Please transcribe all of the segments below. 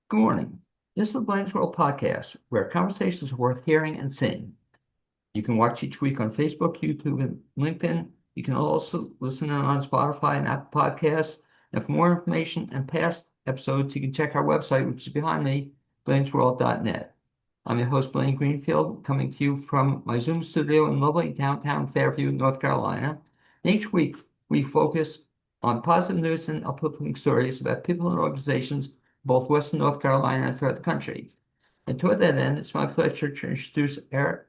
Good morning. This is the Blaine's World Podcast, where conversations are worth hearing and seeing. You can watch each week on Facebook, YouTube, and LinkedIn. You can also listen in on Spotify and Apple Podcasts. And for more information and past episodes, you can check our website, which is behind me, blainesworld.net. I'm your host, Blaine Greenfield, coming to you from my Zoom studio in lovely downtown Fairview, North Carolina. And each week, we focus on positive news and uplifting stories about people and organizations both Western North Carolina and throughout the country. And toward that end, it's my pleasure to introduce Eric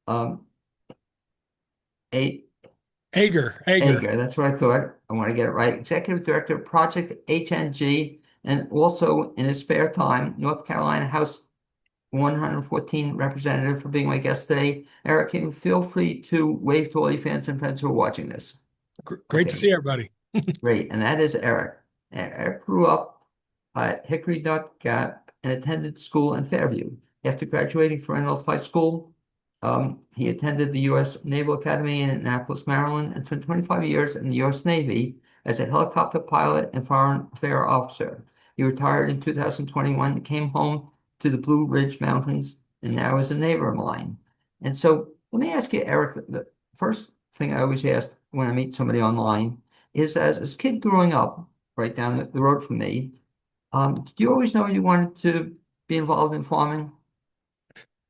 um, A. Ager. Ager. That's what I thought. I want to get it right. Executive Director of Project HNG, and also in his spare time, North Carolina House 114 representative for being my guest today. Eric, can you feel free to wave to all your fans and friends who are watching this? Great to Okay, see everybody. great. And that is Eric. Eric grew up at Hickory Nut Gap and attended school in Fairview. After graduating from Reynolds High School, he attended the U.S. Naval Academy in Annapolis, Maryland, and spent 25 years in the U.S. Navy as a helicopter pilot and foreign affairs officer. He retired in 2021, came home to the Blue Ridge Mountains, and now is a neighbor of mine. And so let me ask you, Eric, the first thing I always ask when I meet somebody online is, as a kid growing up right down the road from me, did you always know you wanted to be involved in farming?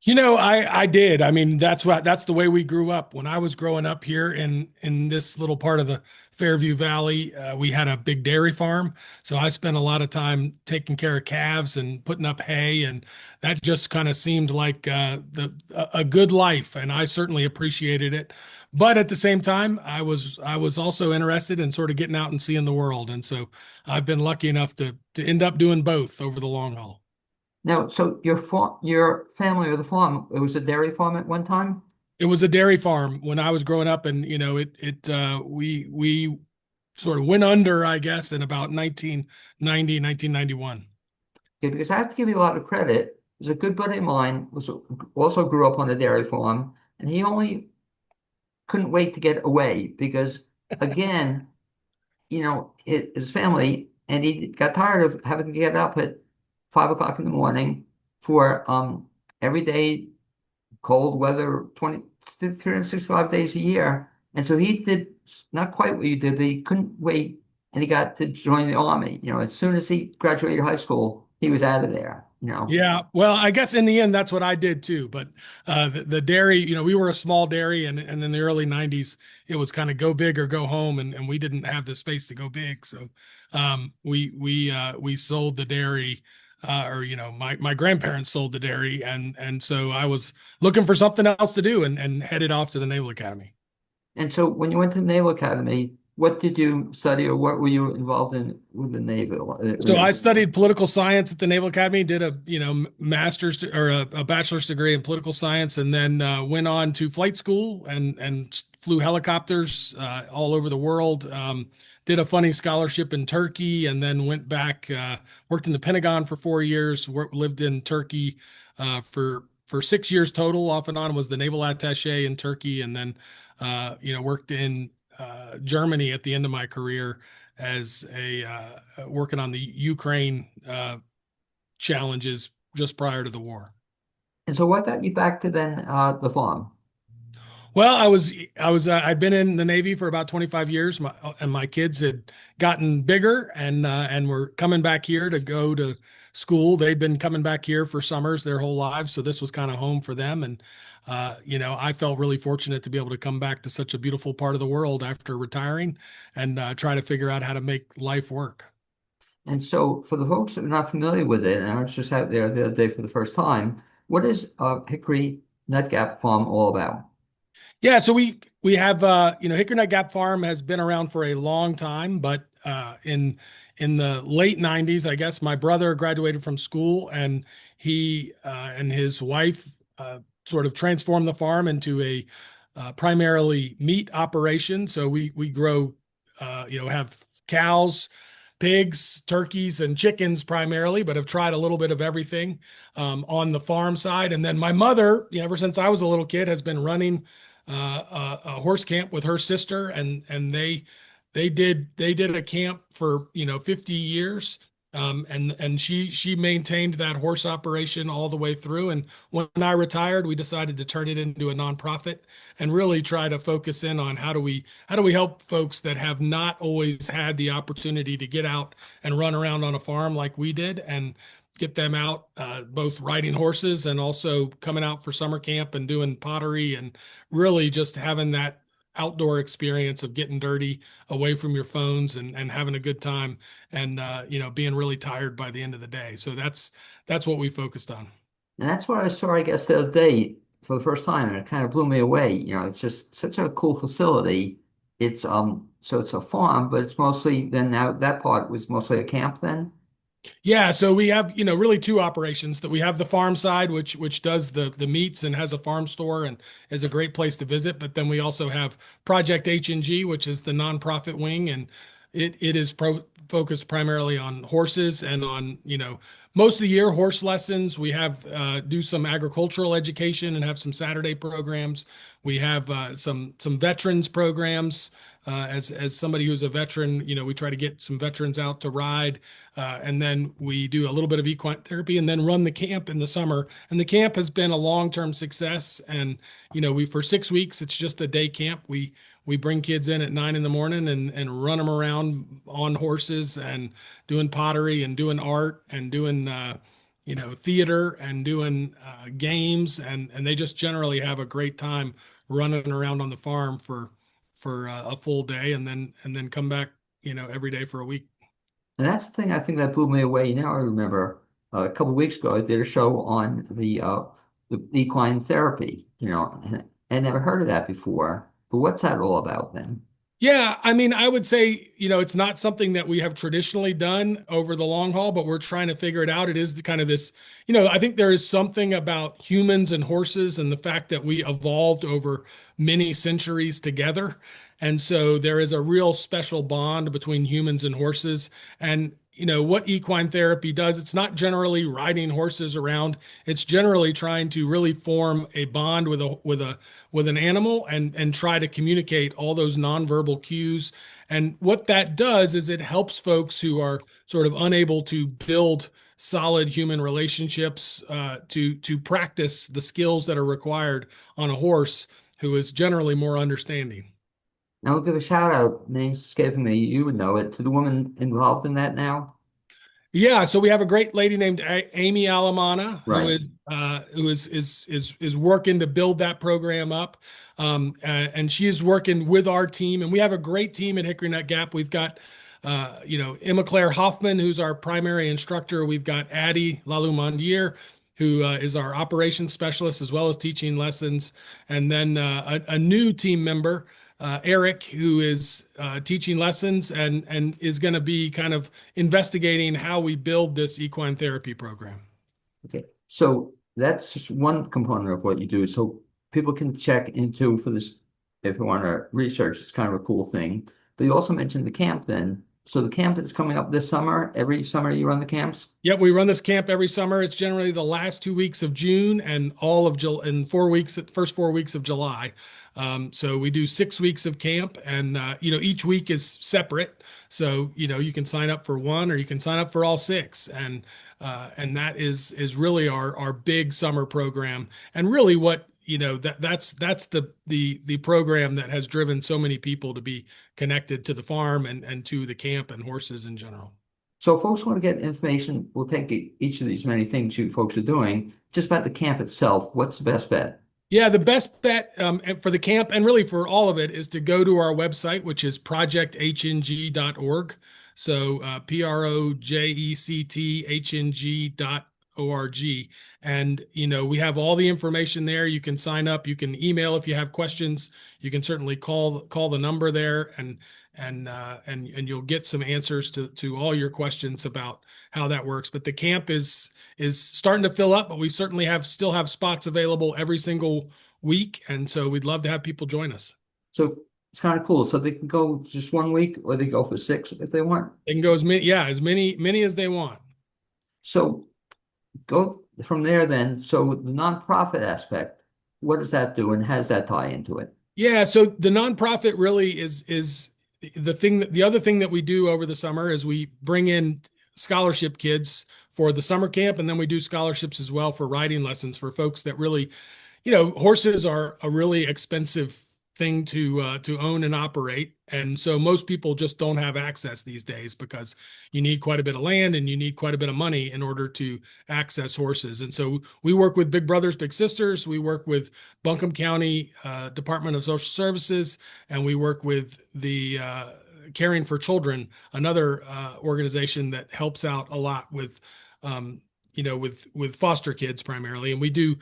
I did. I mean, that's the way we grew up. When I was growing up here in this little part of the Fairview Valley, we had a big dairy farm. So I spent a lot of time taking care of calves and putting up hay, and that just kind of seemed like a good life, and I certainly appreciated it. But at the same time, I was also interested in sort of getting out and seeing the world, and so I've been lucky enough to end up doing both over the long haul. Now, so your family or the farm, it was a dairy farm at one time? It was a dairy farm when I was growing up, and we sort of went under, I guess, in about 1990, 1991. Okay, because I have to give you a lot of credit. There's a good buddy of mine was also grew up on a dairy farm, and he only couldn't wait to get away because, again, his family, and he got tired of having to get up at 5 o'clock in the morning for every day cold weather 365 days a year. And so he did not quite what you did, but he couldn't wait and he got to join the army. As soon as he graduated high school, he was out of there. Yeah, well, I guess in the end, that's what I did too. But the dairy, we were a small dairy, and in the early 90s, it was kind of go big or go home, and we didn't have the space to go big. So we sold the dairy, or my grandparents sold the dairy, and so I was looking for something else to do, and headed off to the Naval Academy. And so when you went to the Naval Academy, what did you study or what were you involved in with the Naval? So I studied political science at the Naval Academy, did a master's or a bachelor's degree in political science, and then went on to flight school and flew helicopters all over the world. Did a funny scholarship in Turkey, and then went back, worked in the Pentagon for 4 years. Lived in Turkey for 6 years total, off and on. Was the naval attaché in Turkey, and then worked in Germany at the end of my career as a working on the Ukraine challenges just prior to the war. And so what got you back to then the farm? Well, I'd been in the Navy for about 25 years, and my kids had gotten bigger and were coming back here to go to school. They'd been coming back here for summers their whole lives, so this was kind of home for them. And I felt really fortunate to be able to come back to such a beautiful part of the world after retiring and try to figure out how to make life work. And so for the folks that are not familiar with it, and I was just out there the other day for the first time, what is Hickory Nut Gap Farm all about? Yeah, so we have Hickory Nut Gap Farm has been around for a long time, but in the late 90s, I guess my brother graduated from school, and he and his wife sort of transformed the farm into a primarily meat operation. So we grow have cows, pigs, turkeys, and chickens primarily, but have tried a little bit of everything on the farm side. And then my mother, ever since I was a little kid, has been running a horse camp with her sister, and they did a camp for 50 years, And she maintained that horse operation all the way through. And when I retired, we decided to turn it into a nonprofit and really try to focus in on how do we help folks that have not always had the opportunity to get out and run around on a farm like we did, and get them out, both riding horses and also coming out for summer camp and doing pottery, and really just having that outdoor experience of getting dirty, away from your phones, and having a good time, and being really tired by the end of the day. So that's what we focused on. And that's what I saw, I guess, the other day for the first time, and it kind of blew me away. It's just such a cool facility. So it's a farm, but it's mostly then now that part was mostly a camp then. Yeah, so we have, really two operations. That we have the farm side, which does the meats and has a farm store and is a great place to visit. But then we also have Project HNG, which is the nonprofit wing, and it is focused primarily on horses and on, most of the year horse lessons. We have do some agricultural education and have some Saturday programs. We have some veterans programs. As somebody who's a veteran, we try to get some veterans out to ride, and then we do a little bit of equine therapy, and then run the camp in the summer. And the camp has been a long-term success. And we for 6 weeks, it's just a day camp. We bring kids in at 9 in the morning and run them around on horses and doing pottery and doing art and doing theater and doing games, and they just generally have a great time running around on the farm for a full day, and then come back every day for a week. And that's the thing I think that blew me away. Now I remember a couple of weeks ago I did a show on the equine therapy, and I never heard of that before. But what's that all about then? Yeah, I mean, I would say, it's not something that we have traditionally done over the long haul, but we're trying to figure it out. It is the kind of this, I think there is something about humans and horses and the fact that we evolved over many centuries together. And so there is a real special bond between humans and horses. And what equine therapy does, it's not generally riding horses around. It's generally trying to really form a bond with an animal, and try to communicate all those nonverbal cues. And what that does is it helps folks who are sort of unable to build solid human relationships, to practice the skills that are required on a horse who is generally more understanding. Now I'll give a shout out, name's escaping me, you would know it, to the woman involved in that now. Yeah, so we have a great lady named Amy Alamana, who Right. is working to build that program up, and she is working with our team, and we have a great team at Hickory Nut Gap. We've got Emma Claire Hoffman, who's our primary instructor. We've got Addie Lalumondier, who is our operations specialist, as well as teaching lessons, and then a new team member, Eric, who is teaching lessons, and is going to be kind of investigating how we build this equine therapy program. Okay. So that's just one component of what you do. So people can check into for this if you want to research. It's kind of a cool thing. But you also mentioned the camp then. So the camp is coming up this summer. Every summer you run the camps? Yep, we run this camp every summer. It's generally the last 2 weeks of June and all of July, and 4 weeks, first 4 weeks of July. So we do 6 weeks of camp, and each week is separate. So you can sign up for one, or you can sign up for all six, and that is really our big summer program, and really what that's the program that has driven so many people to be connected to the farm and to the camp and horses in general. So if folks want to get information, we'll take each of these many things you folks are doing. Just about the camp itself, what's the best bet? Yeah, the best bet, and for the camp and really for all of it, is to go to our website, which is projecthng.org. So projecthng.org. And we have all the information there. You can sign up. You can email if you have questions. You can certainly call the number there, and you'll get some answers to all your questions about how that works. But the camp is starting to fill up, but we certainly still have spots available every single week, and so we'd love to have people join us. So it's kind of cool. So they can go just 1 week, or they go for 6 if they want. They can go as many as they want. So go from there then. So the nonprofit aspect, what does that do, and how does that tie into it? Yeah, so the nonprofit really is the other thing that we do over the summer is we bring in scholarship kids for the summer camp, and then we do scholarships as well for riding lessons for folks that really, horses are a really expensive thing to own and operate, and so most people just don't have access these days because you need quite a bit of land and you need quite a bit of money in order to access horses. And so we work with Big Brothers Big Sisters, we work with Buncombe County Department of Social Services, and we work with the Caring for Children, another organization that helps out a lot with with foster kids primarily. And we do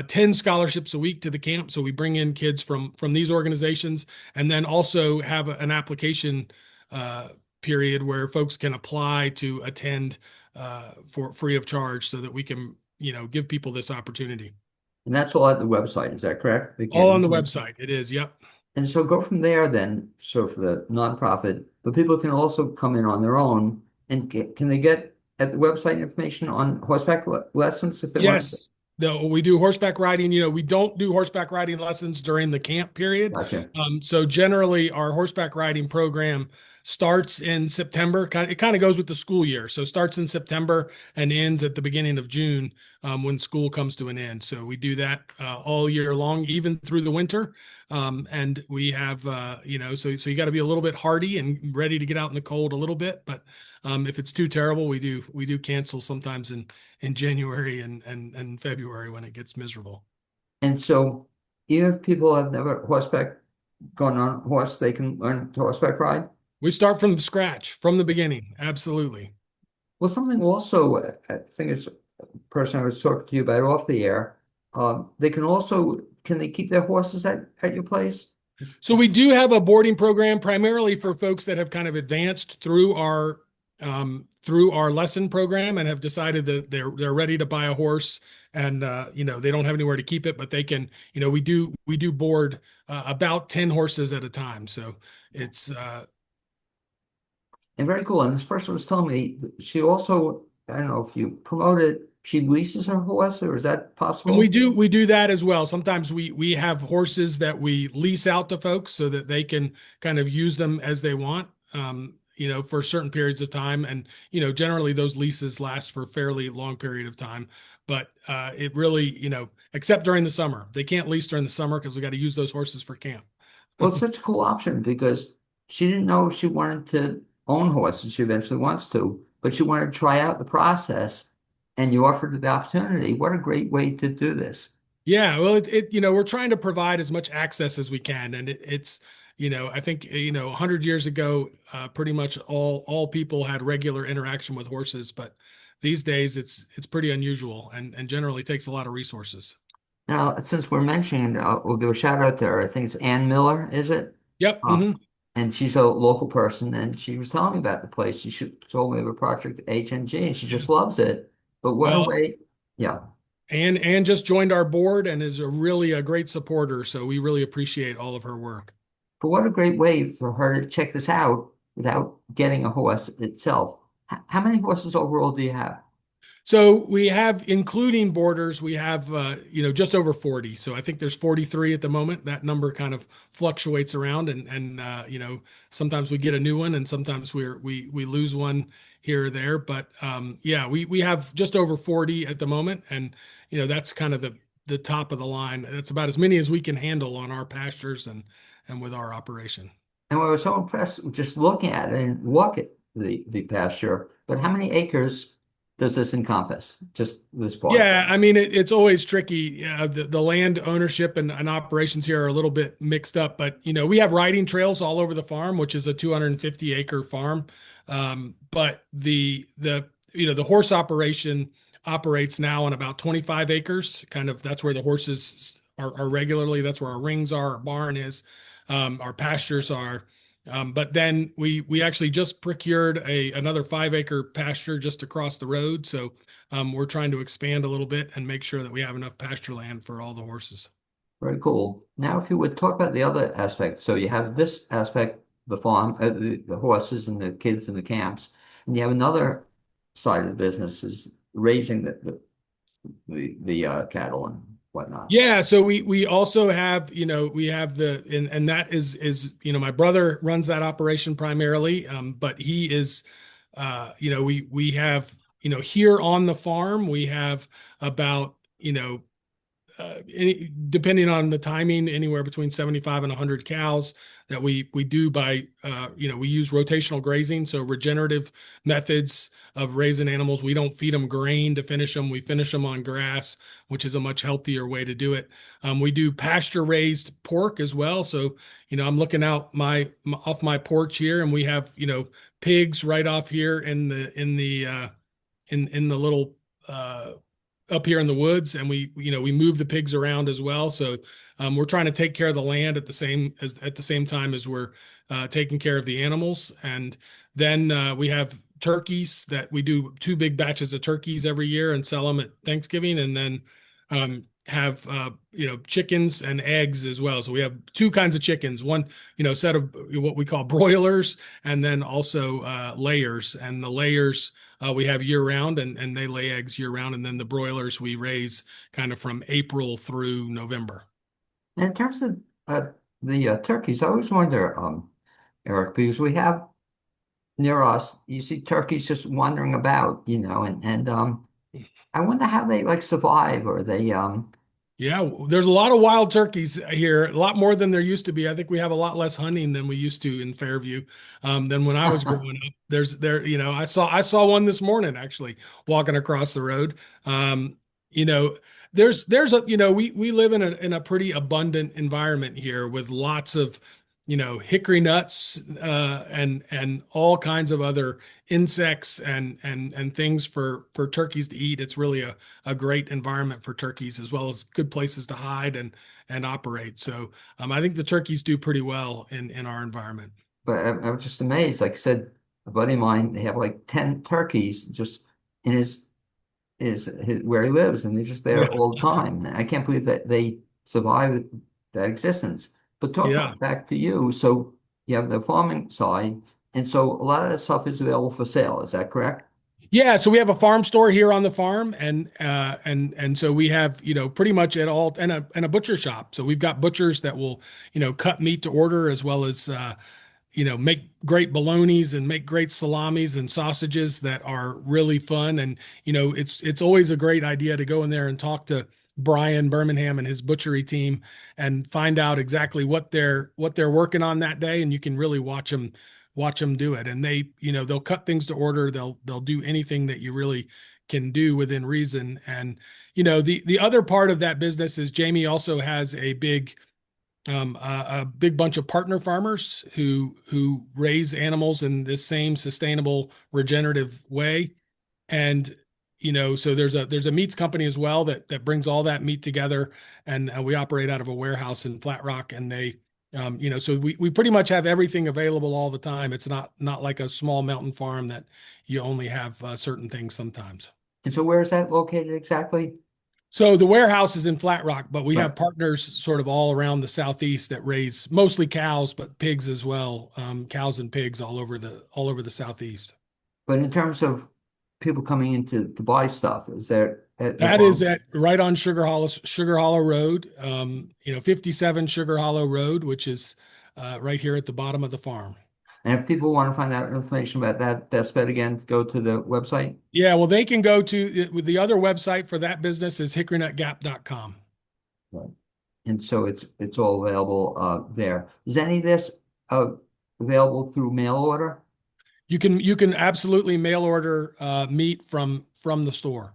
10 scholarships a week to the camp. So we bring in kids from these organizations, and then also have an application period where folks can apply to attend for free of charge, so that we can give people this opportunity. And that's all at the website, is that correct? All on the website. It is. Yep. And so go from there then, so for the nonprofit, but people can also come in on their own and can they get at the website information on horseback lessons if they want to? Yes. No, we do horseback riding. We don't do horseback riding lessons during the camp period. Gotcha. So generally our horseback riding program starts in September. It kind of goes with the school year. So starts in September and ends at the beginning of June, when school comes to an end. So we do that all year long, even through the winter. And we have, so you got to be a little bit hardy and ready to get out in the cold a little bit. But if it's too terrible, we do cancel sometimes in January and February when it gets miserable. And so even if people have never gone on horse, they can learn to horseback ride? We start from scratch, from the beginning. Absolutely. Well, something also, I think it's a person I was talking to you about off the air. They can they keep their horses at your place? So we do have a boarding program primarily for folks that have kind of advanced through our lesson program and have decided that they're ready to buy a horse, and they don't have anywhere to keep it, but they can, we do board about 10 horses at a time. So it's and very cool. And this person was telling me she also, I don't know if you promote it, she leases her horse, or is that possible? And we do that as well. Sometimes we have horses that we lease out to folks so that they can kind of use them as they want, for certain periods of time. And, generally those leases last for a fairly long period of time. But it really, except during the summer, they can't lease during the summer because we got to use those horses for camp. Well, it's such a cool option because she didn't know if she wanted to own horses. She eventually wants to, but she wanted to try out the process, and you offered her the opportunity. What a great way to do this. Yeah, well, we're trying to provide as much access as we can, and it's I think 100 years ago, pretty much all people had regular interaction with horses, but these days it's pretty unusual and generally takes a lot of resources. Now, since we're mentioning, we'll give a shout out to her. I think it's Ann Miller, is it? Yep. And she's a local person, and she was telling me about the place. She told me of a project HNG, and she just loves it. But what a way, yeah. And just joined our board and is really a great supporter. So we really appreciate all of her work. But what a great way for her to check this out without getting a horse itself. How many horses overall do you have? So we have, including boarders, we have, just over 40. So I think there's 43 at the moment. That number kind of fluctuates around, and sometimes we get a new one, and sometimes we lose one here or there. But we have just over 40 at the moment, and that's kind of the top of the line. That's about as many as we can handle on our pastures and with our operation. And I was so impressed with just looking at it and walk at the pasture. But how many acres does this encompass? Just this part? Yeah, I mean, it's always tricky. The land ownership and operations here are a little bit mixed up, but we have riding trails all over the farm, which is a 250-acre farm. But the horse operation operates now on about 25 acres. Kind of that's where the horses are regularly. That's where our rings are, our barn is, our pastures are. But then we actually just procured another 5-acre pasture just across the road. So we're trying to expand a little bit and make sure that we have enough pasture land for all the horses. Very cool. Now, if you would talk about the other aspect. So you have this aspect, the farm, the horses and the kids in the camps, and you have another side of the business is raising the cattle and whatnot. Yeah, so we also have, we have and that is my brother runs that operation primarily, but he is we have, here on the farm, we have about, depending on the timing, anywhere between 75 and 100 cows that we do by, we use rotational grazing, so regenerative methods of raising animals. We don't feed them grain to finish them. We finish them on grass, which is a much healthier way to do it. We do pasture raised pork as well. So, I'm looking out off my porch here, and we have, pigs right off here in the little up here in the woods, and we move the pigs around as well. So we're trying to take care of the land at the same time as we're taking care of the animals. And then we have turkeys that we do two big batches of turkeys every year and sell them at Thanksgiving, and then have chickens and eggs as well. So we have two kinds of chickens, one set of what we call broilers, and then also layers. And the layers we have year round, and they lay eggs year round. And then the broilers we raise kind of from April through November. And in terms of the turkeys, I always wonder, Eric, because we have near us, you see turkeys just wandering about, and I wonder how they like survive, or they Yeah, there's a lot of wild turkeys here, a lot more than there used to be. I think we have a lot less hunting than we used to in Fairview, than when I was growing up. I saw one this morning actually walking across the road. You know, there's a we live in a pretty abundant environment here with lots of hickory nuts, and all kinds of other insects and things for turkeys to eat. It's really a great environment for turkeys, as well as good places to hide and operate. So I think the turkeys do pretty well in our environment. but I'm just amazed. Like I said, a buddy of mine, they have like 10 turkeys just in his where he lives, and they're just Yeah, there all the time. And I can't believe that they survive that existence. But talk yeah. about back to you. So you have the farming side, and so a lot of that stuff is available for sale. Is that correct? Yeah, so we have a farm store here on the farm, and so we have pretty much it all, and a butcher shop. So we've got butchers that will cut meat to order, as well as make great bolognas and make great salamis and sausages that are really fun. And it's always a great idea to go in there and talk to Brian Birmingham and his butchery team and find out exactly what they're working on that day, and you can really watch them do it. And they'll cut things to order. They'll do anything that you really can do within reason. And the other part of that business is Jamie also has a big bunch of partner farmers who raise animals in this same sustainable regenerative way. And so there's a meats company as well that brings all that meat together, and we operate out of a warehouse in Flat Rock. And so we pretty much have everything available all the time. It's not like a small mountain farm that you only have certain things sometimes. And so where is that located exactly? So the warehouse is in Flat Rock, but we Right. have partners sort of all around the southeast that raise mostly cows, but pigs as well. Cows and pigs all over the southeast. But in terms of people coming in to buy stuff, is there at the That is farm? at right on Sugar Hollow Road, 57 Sugar Hollow Road, which is right here at the bottom of the farm. And if people want to find out information about that, best bet again to go to the website. Yeah, well, they can go to with the other website for that business is hickorynutgap.com. Right. And so it's all available there. Is any of this uh, available through mail order? You can absolutely mail order meat from the store.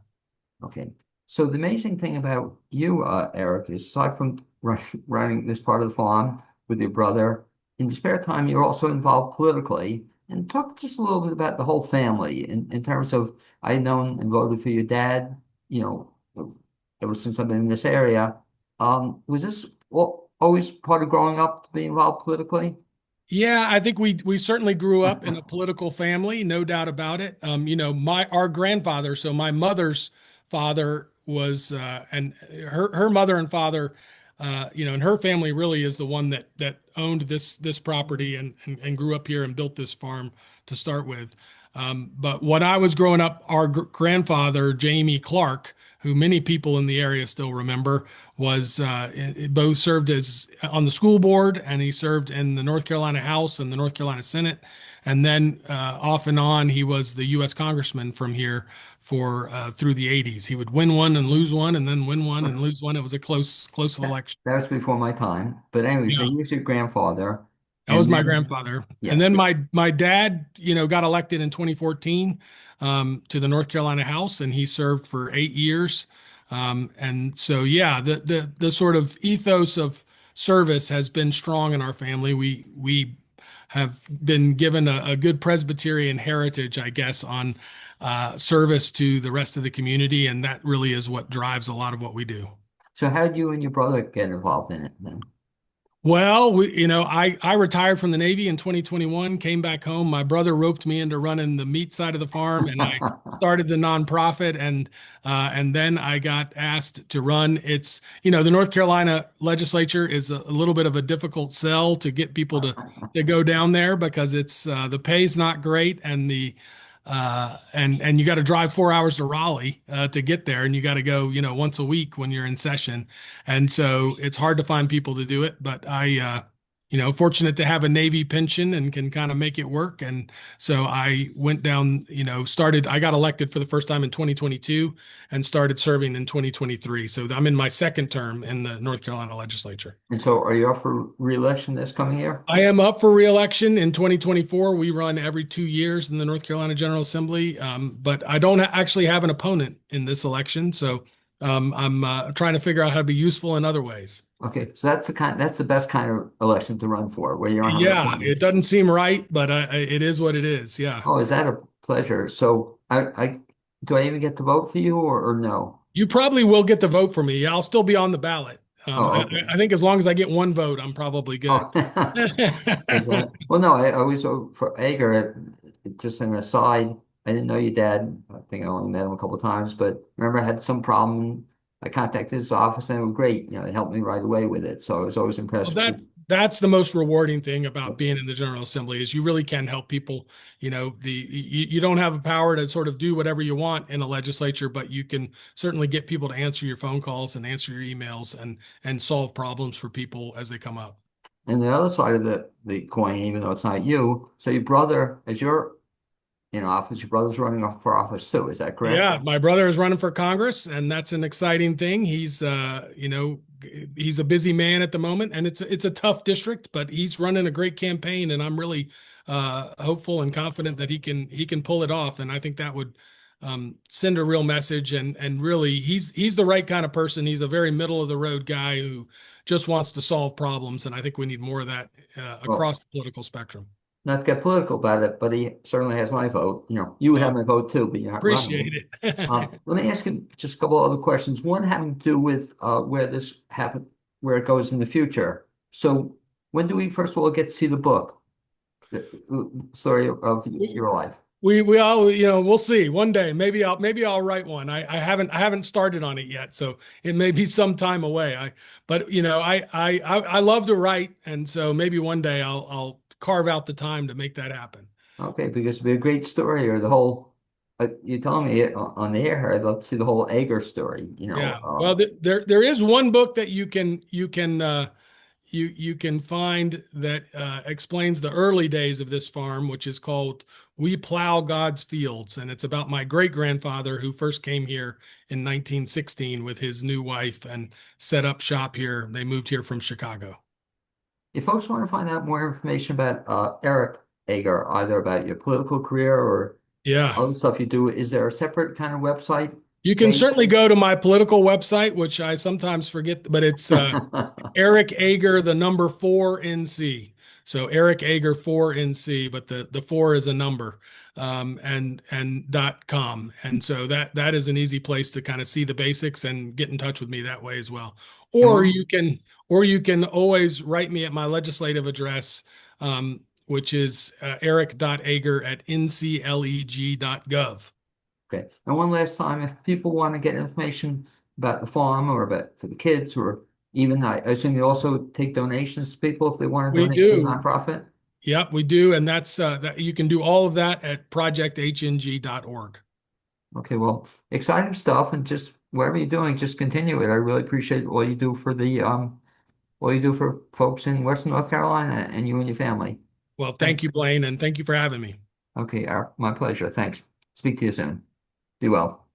Okay. So the amazing thing about you, Eric, is aside from running this part of the farm with your brother, in your spare time, you're also involved politically. And talk just a little bit about the whole family in terms of I've known and voted for your dad, you know, ever since I've been in this area. Was this always part of growing up to be involved politically? Yeah, I think we certainly grew up in a political family, no doubt about it. Our grandfather, so my mother's father was, and her mother and father, and her family really is the one that owned this property and grew up here and built this farm to start with. But when I was growing up, our grandfather, Jamie Clark, who many people in the area still remember, was both served as on the school board, and he served in the North Carolina House and the North Carolina Senate. And then off and on, he was the U.S. congressman from here for through the 80s. He would win one and lose one, and then win one and lose one. It was a close That election. that was before my time. But anyway, so Yeah. he was your grandfather. That was And my then, grandfather. And yeah. then my dad, got elected in 2014 to the North Carolina House, and he served for 8 years. And so, yeah, the sort of ethos of service has been strong in our family. We have been given a good Presbyterian heritage, I guess, on service to the rest of the community, and that really is what drives a lot of what we do. So how did you and your brother get involved in it then? Well, I retired from the Navy in 2021, came back home. My brother roped me into running the meat side of the farm, and I started the nonprofit, and then I got asked to run. The North Carolina legislature is a little bit of a difficult sell to get people to go down there because it's the pay's not great, and the and you got to drive 4 hours to Raleigh to get there, and you got to go, once a week when you're in session. And so it's hard to find people to do it, but fortunate to have a Navy pension and can kind of make it work. And so I went down, I got elected for the first time in 2022 and started serving in 2023. So I'm in my second term in the North Carolina legislature. And so are you up for re-election this coming year? I am up for reelection in 2024. We run every 2 years in the North Carolina General Assembly, but I don't actually have an opponent in this election. So I'm trying to figure out how to be useful in other ways. Okay, so that's the best kind of election to run for, where you don't have an Yeah, appointment. it doesn't seem right, but it is what it is. Yeah. Oh, is that a pleasure? So I do I even get to vote for you or no? You probably will get the vote for me. I'll still be on the ballot. Oh, I, okay. I think as long as I get one vote, I'm probably good. Oh, is that well? No, I always vote for Ager. Just an aside, I didn't know your dad. I think I only met him a couple of times, but remember I had some problem. I contacted his office and it was great. It helped me right away with it. So I was always Well, impressed with you. that's the most rewarding thing about being in the General Assembly is you really can help people. You don't have the power to sort of do whatever you want in a legislature, but you can certainly get people to answer your phone calls and answer your emails and solve problems for people as they come up. And the other side of the coin, even though it's not you, so your brother, as you're in office, your brother's running off for office too. Is that correct? Yeah, my brother is running for Congress, and that's an exciting thing. He's a busy man at the moment, and it's a tough district, but he's running a great campaign, and I'm really hopeful and confident that he can pull it off. And I think that would send a real message. And really, he's the right kind of person. He's a very middle of the road guy who just wants to solve problems, and I think we need more of that Well, across the political spectrum. not to get political about it, but he certainly has my vote. You would have Well, my vote too, but you're not appreciate running. it. Let me ask you just a couple other questions. One having to do with where this happened, where it goes in the future. So when do we first of all get to see the book, the story of your life? We all, we'll see one day. Maybe I'll write one. I haven't started on it yet, so it may be some time away. But I love to write, and so maybe one day I'll carve out the time to make that happen. Okay, because it'd be a great story, or the whole. You're telling me on the air, I'd love to see the whole Ager story. Yeah. Well, there is one book that you can find that explains the early days of this farm, which is called "We Plow God's Fields," and it's about my great grandfather who first came here in 1916 with his new wife and set up shop here. They moved here from Chicago. If folks want to find out more information about Eric Ager, either about your political career or Yeah. other stuff you do, is there a separate kind of website You can page? certainly go to my political website, which I sometimes forget, but it's Eric Ager, the number 4NC. So Eric Ager 4NC, but the four is a number, and .com. And so that is an easy place to kind of see the basics and get in touch with me that way as well. And Or one, you can always write me at my legislative address, which is eric.ager@ncleg.gov. okay. And one last time, if people want to get information about the farm or about for the kids, or even I assume you also take donations to people if they want to We donate to the do. nonprofit. Yep, we do. And that's that you can do all of that at projecthng.org. Okay, well, exciting stuff, and just whatever you're doing, just continue it. I really appreciate all you do for the all you do for folks in Western North Carolina and you and your family. Well, Thank- thank you, Blaine, and thank you for having me. Okay, my pleasure. Thanks. Speak to you soon. Be well.